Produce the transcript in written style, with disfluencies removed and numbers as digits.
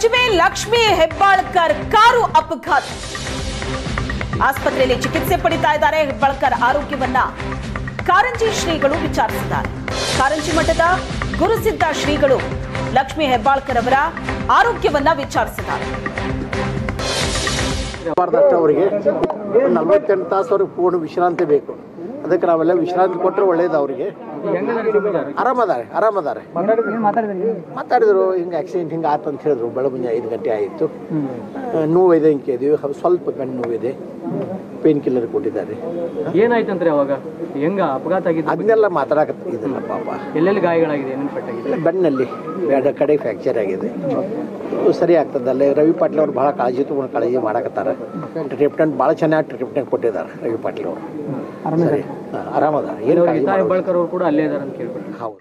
ಸಚಿವೆ ಲಕ್ಷ್ಮಿ ಹೆಬ್ಬಾಳ್ಕರ್ ಕಾರು ಅಪಘಾತ. ಆಸ್ಪತ್ರೆಯಲ್ಲಿ ಚಿಕಿತ್ಸೆ ಪಡಿತಾ ಇದ್ದಾರೆ. ಹೆಬ್ಬಾಳ್ಕರ್ ಆರೋಗ್ಯವನ್ನ ಕಾರಂಜಿ ಶ್ರೀಗಳು ವಿಚಾರಿಸಿದ್ದಾರೆ. ಕಾರಂಜಿ ಮಠದ ಗುರುಸಿದ್ಧ ಶ್ರೀಗಳು ಲಕ್ಷ್ಮಿ ಹೆಬ್ಬಾಳ್ಕರ್ ಅವರ ಆರೋಗ್ಯವನ್ನ ವಿಚಾರಿಸಿದ್ದಾರೆ. ಅವರಿಗೆ 48 ತಾಸು ಅವ್ರಿಗೆ ಪೂರ್ಣ ವಿಶ್ರಾಂತಿ ಬೇಕು. ಅದಕ್ಕೆ ನಾವೆಲ್ಲ ವಿಶ್ರಾಂತಿ ಕೊಟ್ಟರೆ ಒಳ್ಳೇದು. ಅವರಿಗೆ ಆರಾಮದಾರೆ ಮಾತಾಡಿದ್ರು. ಹಿಂಗೆ ಆಕ್ಸಿಡೆಂಟ್ ಹಿಂಗೆ ಆಯ್ತು ಅಂತ ಹೇಳಿದ್ರು. ಬೆಳಗ್ಗೆ 5 ಗಂಟೆ ಆಯಿತು. ನೋವಿದೆ ಹಿಂಗೆ ಇದೀವಿ, ಸ್ವಲ್ಪ ಕಣ್ಣು ನೋವಿದೆ. ಪೇನ್ ಕಿಲ್ಲರ್ ಕೊಟ್ಟಿದ್ದಾರೆ. ಏನಾಯ್ತಂದ್ರೆ ಅವಾಗ ಹೆಂಗ ಅಪಘಾತ ಆಗಿದೆ ಅದನ್ನೆಲ್ಲ ಮಾತಾಡಕತ್ತಿದ್ದಲ್ಲ ಪಾಪ. ಎಲ್ಲೆಲ್ಲಿ ಗಾಯಗಳಾಗಿದೆ, ಏನೇನು ಪೆಟ್ಟಾಗಿದೆ? ಬೆನ್ನಲ್ಲಿ 2 ಕಡೆ ಫ್ರ್ಯಾಕ್ಚರ್ ಆಗಿದೆ. ಸರಿ ಆಗ್ತದಲ್ಲ. ರವಿ ಪಾಟೀಲ್ ಅವ್ರು ಭಾಳ ಕಾಳಜಿ ತೊಗೊಂಡು ಕಾಳಜಿ ಮಾಡಕತ್ತಾರೆ. ಟ್ರೀಟ್ಮೆಂಟ್ ಭಾಳ ಚೆನ್ನಾಗಿ ಟ್ರೀಟ್ಮೆಂಟ್ ಕೊಟ್ಟಿದ್ದಾರೆ ರವಿ ಪಾಟೀಲ್ ಅವರು. ಸರಿ, ಆರಾಮದಾರ. ಏನು ಹೆಬ್ಬಾಳ್ಕರ್ ಅವರು ಕೂಡ ಅಲ್ಲೇ ಇದ್ದಾರೆ ಅಂತ ಕೇಳ್ಬಿಟ್ಟು. ಹೌದು.